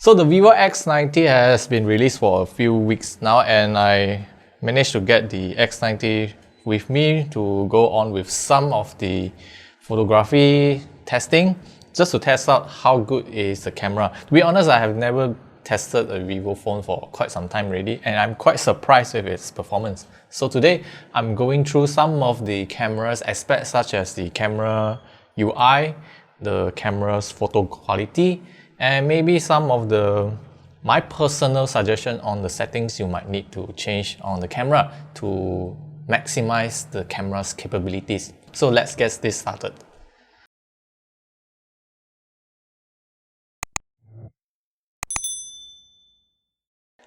So the Vivo X90 has been released for a few weeks now, and I managed to get the X90 with me to go on with some of the photography testing, just to test out how good is the camera. To be honest, I have never tested a Vivo phone for quite some time already, and I'm quite surprised with its performance. So today, I'm going through some of the camera's aspects, such as the camera UI, the camera's photo quality, and maybe some of my personal suggestion on the settings you might need to change on the camera to maximize the camera's capabilities. So let's get this started.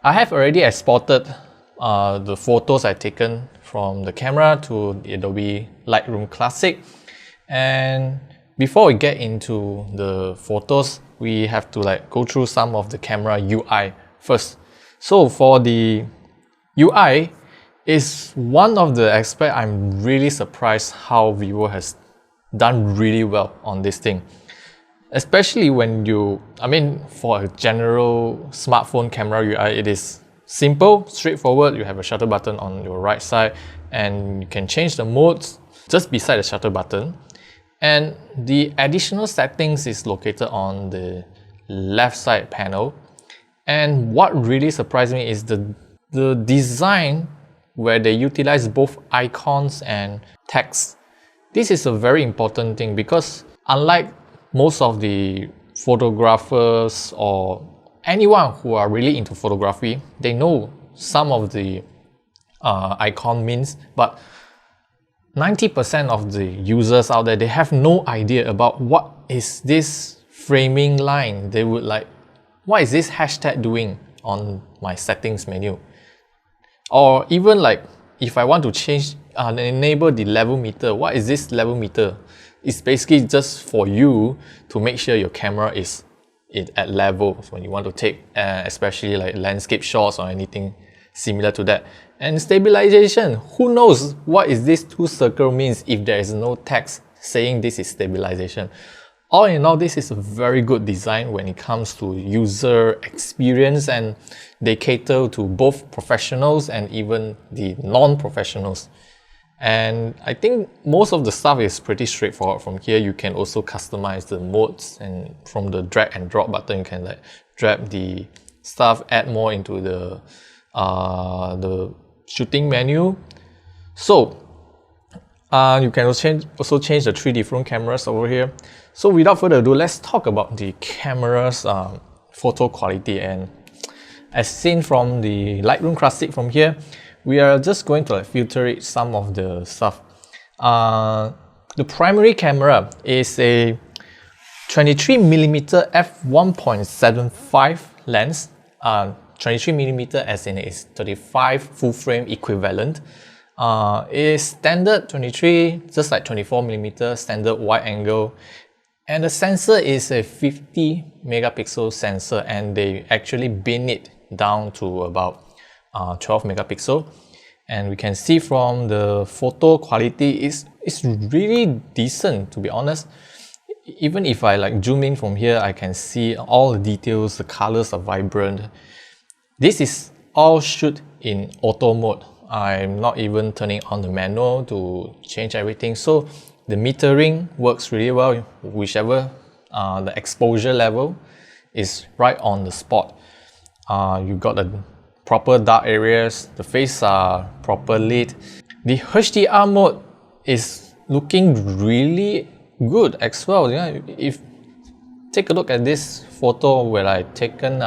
I have already exported the photos I've taken from the camera to the Adobe Lightroom Classic, and before we get into the photos, we have to go through some of the camera UI first. So for the UI, is one of the aspects I'm really surprised how Vivo has done really well on this thing. Especially when for a general smartphone camera UI, it is simple, straightforward. You have a shutter button on your right side, and you can change the modes just beside the shutter button. And the additional settings is located on the left side panel. And what really surprised me is the design where they utilize both icons and text. This is a very important thing because unlike most of the photographers or anyone who are really into photography, they know some of the icon means, but 90% of the users out there, they have no idea about what is this framing line. They would what is this hashtag doing on my settings menu? Or even if I want to change enable the level meter, what is this level meter? It's basically just for you to make sure your camera is at level when you want to take especially landscape shots or anything similar to that. And stabilization, who knows what is this two circle means if there is no text saying this is stabilization. All in all, this is a very good design when it comes to user experience, and they cater to both professionals and even the non-professionals. And I think most of the stuff is pretty straightforward. From here, you can also customize the modes, and from the drag and drop button, you can drag the stuff, add more into the shooting menu. So you can also change the three different cameras over here. So without further ado, let's talk about the camera's photo quality. And as seen from the Lightroom Classic from here, we are just going to filter it some of the stuff. The primary camera is a 23mm f1.75 lens. 23mm as in is 35 full frame equivalent. Is standard 23, just like 24mm standard wide angle. And the sensor is a 50 megapixel sensor, and they actually bin it down to about 12 megapixel. And we can see from the photo quality, it's really decent, to be honest. Even if I zoom in from here, I can see all the details, the colors are vibrant. This is all shoot in auto mode. I'm not even turning on the manual to change everything. So the metering works really well, whichever the exposure level is right on the spot. You got the proper dark areas, the face are proper lit. The HDR mode is looking really good as well. Yeah, if take a look at this photo where I taken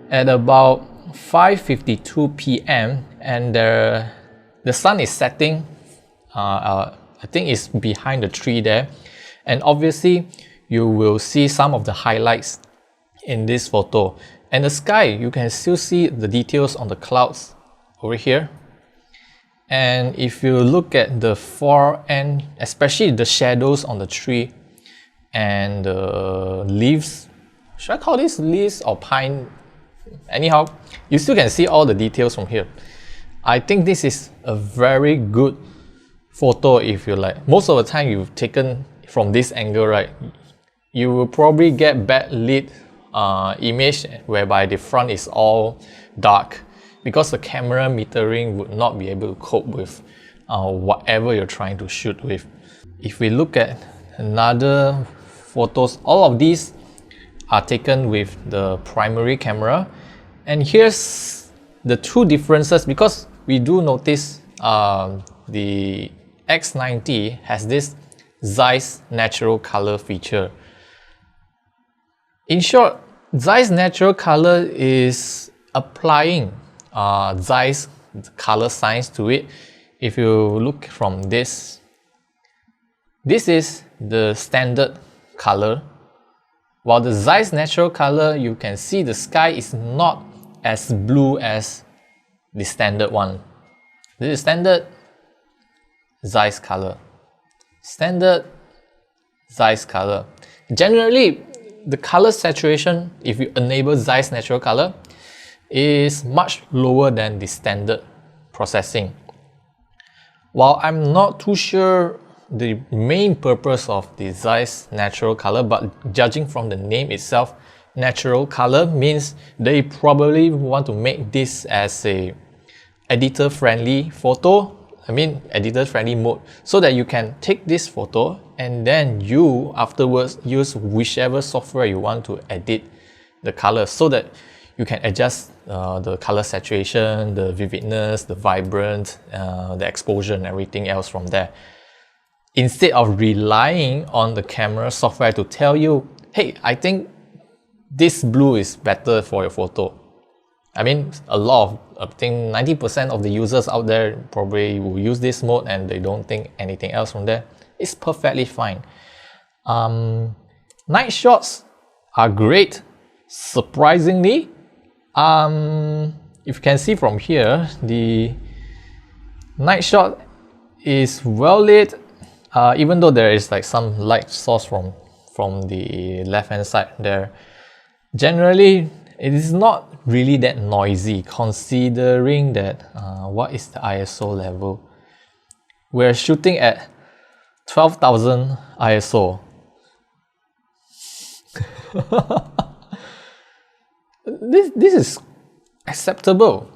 at about 5:52 p.m. and the sun is setting. I think it's behind the tree there, and obviously you will see some of the highlights in this photo. And the sky, you can still see the details on the clouds over here. And if you look at the far end, especially the shadows on the tree and the leaves, should I call this leaves or pine? Anyhow, you still can see all the details from here. I think this is a very good photo if you most of the time you've taken from this angle, right? You will probably get bad lit image whereby the front is all dark, because the camera metering would not be able to cope with whatever you're trying to shoot with. If we look at another photos, all of these are taken with the primary camera, and here's the two differences, because we do notice the X90 has this Zeiss natural color feature. In short, Zeiss natural color is applying Zeiss color science to it. If you look from this is the standard color, while the Zeiss natural color, you can see the sky is not as blue as the standard one. This is standard Zeiss color. Standard Zeiss color. Generally, the color saturation, if you enable Zeiss natural color, is much lower than the standard processing. While I'm not too sure the main purpose of the Zeiss natural color, but judging from the name itself, natural color means they probably want to make this as a editor friendly photo, editor friendly mode, so that you can take this photo and then you afterwards use whichever software you want to edit the color, so that you can adjust the color saturation, the vividness, the vibrance, the exposure and everything else from there, instead of relying on the camera software to tell you, hey, I think this blue is better for your photo. I think 90% of the users out there probably will use this mode and they don't think anything else from there. It's perfectly fine. Night shots are great, surprisingly. If you can see from here, the night shot is well lit, even though there is like some light source from the left hand side there. Generally, it is not really that noisy, considering that what is the ISO level? We're shooting at 12,000 ISO. This is acceptable.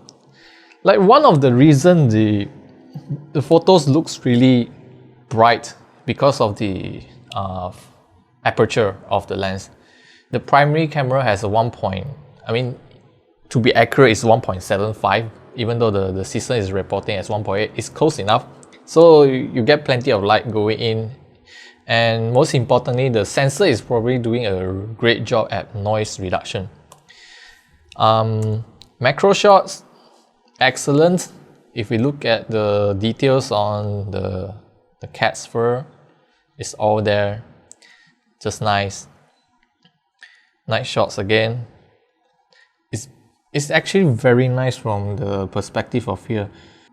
Like, one of the reasons the photos looks really bright because of the aperture of the lens. The primary camera has a to be accurate, it's 1.75, even though the system is reporting as 1.8. It's close enough, so you get plenty of light going in, and most importantly, the sensor is probably doing a great job at noise reduction. Macro shots, excellent. If we look at the details on the cat's fur, it's all there, just nice. Night shots again, it's actually very nice from the perspective of here.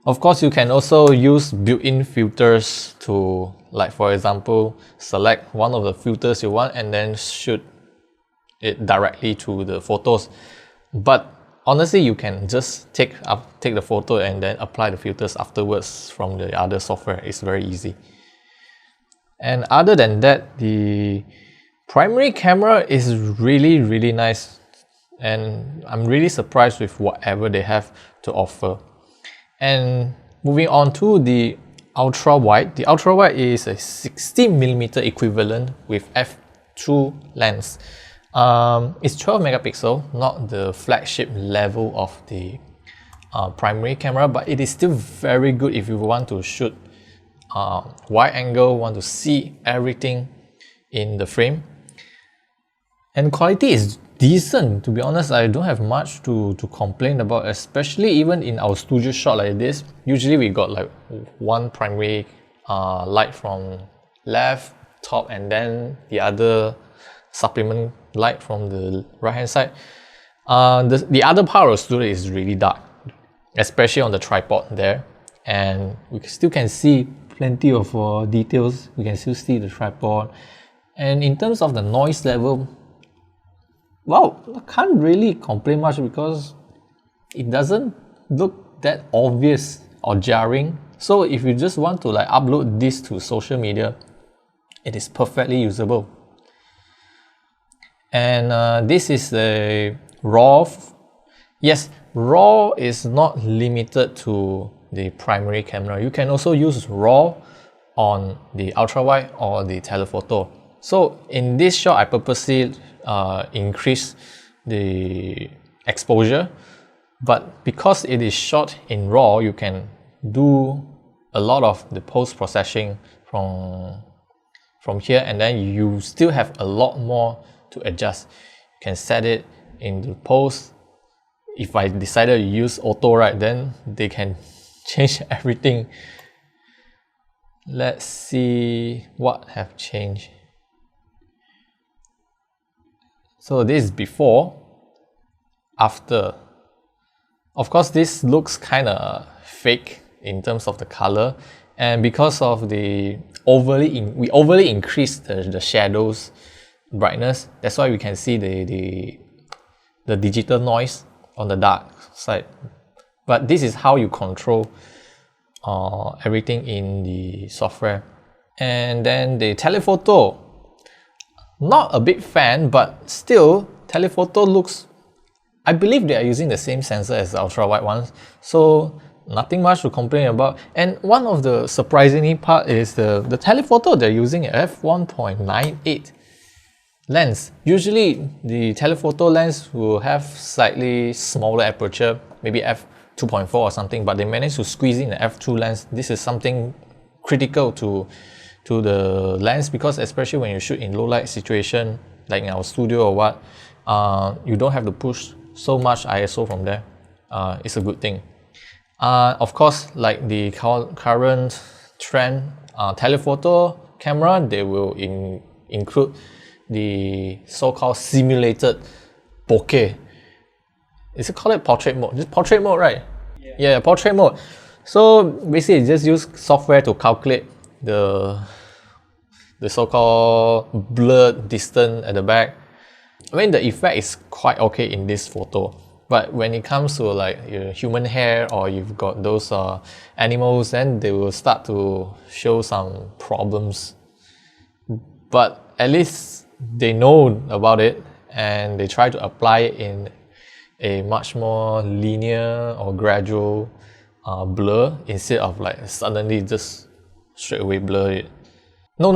Of course, you can also use built-in filters to, like, for example, select one of the filters you want and then shoot it directly to the photos. But honestly, you can just take the photo and then apply the filters afterwards from the other software. It's very easy. And other than that, the primary camera is really, really nice, and I'm really surprised with whatever they have to offer. And moving on to the ultra wide. The ultra wide is a 60mm equivalent with f2 lens. It's 12 megapixel, not the flagship level of the primary camera, but it is still very good if you want to shoot wide angle, want to see everything in the frame. And quality is decent, to be honest. I don't have much to complain about, especially even in our studio shot like this. Usually we got like one primary light from left, top, and then the other supplement light from the right hand side. The other part of the studio is really dark, especially on the tripod there, and we still can see plenty of details. We can still see the tripod, and in terms of the noise level, well, I can't really complain much because it doesn't look that obvious or jarring. So if you just want to like upload this to social media, it is perfectly usable. And this is a RAW. Yes, RAW is not limited to the primary camera. You can also use RAW on the ultra-wide or the telephoto. So in this shot, I purposely increase the exposure, but because it is shot in RAW, you can do a lot of the post-processing from here, and then you still have a lot more to adjust. You can set it into post. If I decided to use auto, right, then they can change everything. Let's see what have changed. So this is before, after. Of course, this looks kind of fake in terms of the color, and because of the we overly increased the shadows brightness, that's why we can see the digital noise on the dark side. But this is how you control everything in the software. And then the telephoto, not a big fan, but still telephoto looks, I believe they are using the same sensor as the ultra wide ones, so nothing much to complain about. And one of the surprising part is the telephoto they're using f1.98 lens. Usually the telephoto lens will have slightly smaller aperture, maybe f2.4 or something, but they managed to squeeze in the f2 lens. This is something critical to the lens, because especially when you shoot in low light situation like in our studio or what, you don't have to push so much ISO from there. It's a good thing. Of course, like the current trend telephoto camera, they will include the so-called simulated bokeh. Is it called portrait mode? Just portrait mode, right? Yeah, portrait mode. So basically, just use software to calculate the so-called blurred distance at the back. I mean, the effect is quite okay in this photo. But when it comes to like your human hair, or you've got those animals, then they will start to show some problems. But at least they know about it, and they try to apply it in a much more linear or gradual blur, instead of like suddenly just straight away blur it. No.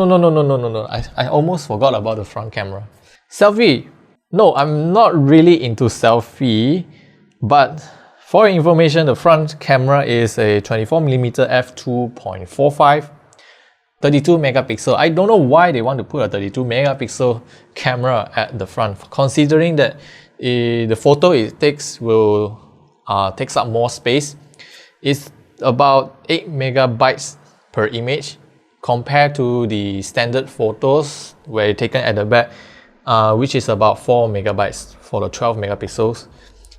I almost forgot about the front camera. Selfie. No, I'm not really into selfie, but for your information, the front camera is a 24mm f2.45, 32 megapixel. I don't know why they want to put a 32 megapixel camera at the front, considering that the photo it takes takes up more space. It's about 8 megabytes per image compared to the standard photos where taken at the back, which is about 4 megabytes for the 12 megapixels.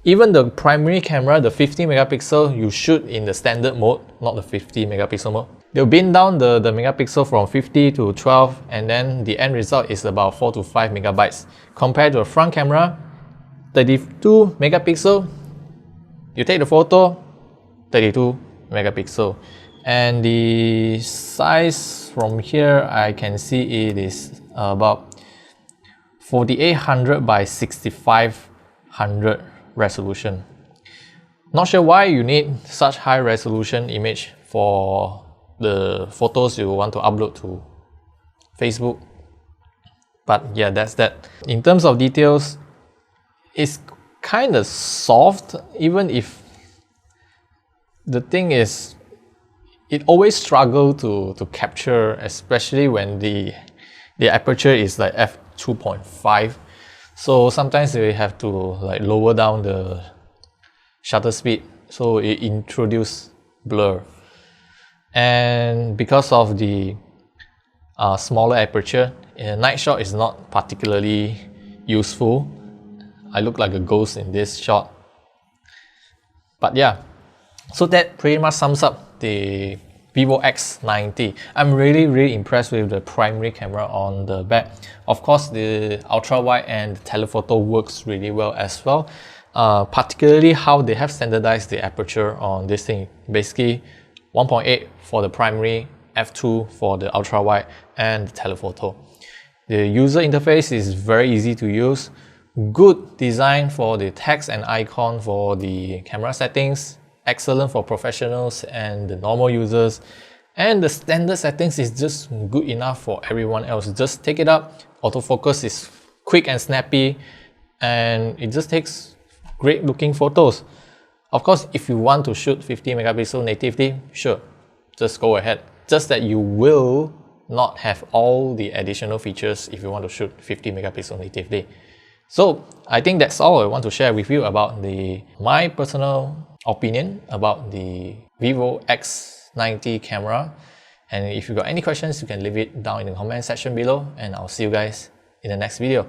Even the primary camera, the 50 megapixel, you shoot in the standard mode, not the 50 megapixel mode. They'll bin down the megapixel from 50 to 12, and then the end result is about 4 to 5 megabytes. Compared to a front camera, 32 megapixel, you take the photo, 32 megapixel. And the size from here, I can see it is about 4800 by 6500 resolution. Not sure why you need such high resolution image for the photos you want to upload to Facebook. But yeah, that's that. In terms of details, it's kind of soft, even if the thing is, it always struggles to capture, especially when the aperture is like f2.5. So sometimes they have to like lower down the shutter speed, so it introduces blur. And because of the smaller aperture, a night shot is not particularly useful. I look like a ghost in this shot. But yeah, so that pretty much sums up the Vivo X90. I'm really impressed with the primary camera on the back. Of course, the ultra wide and telephoto works really well as well. Particularly how they have standardized the aperture on this thing. Basically 1.8 for the primary, f2 for the ultra wide and the telephoto. The user interface is very easy to use. Good design for the text and icon for the camera settings. Excellent for professionals and the normal users. And the standard settings is just good enough for everyone else. Just take it up. Autofocus is quick and snappy, and it just takes great looking photos. Of course, if you want to shoot 50 megapixel natively, sure, just go ahead. Just that you will not have all the additional features if you want to shoot 50 megapixel natively. So I think that's all I want to share with you about my personal opinion about the Vivo X90 camera. And if you got any questions, you can leave it down in the comment section below, and I'll see you guys in the next video.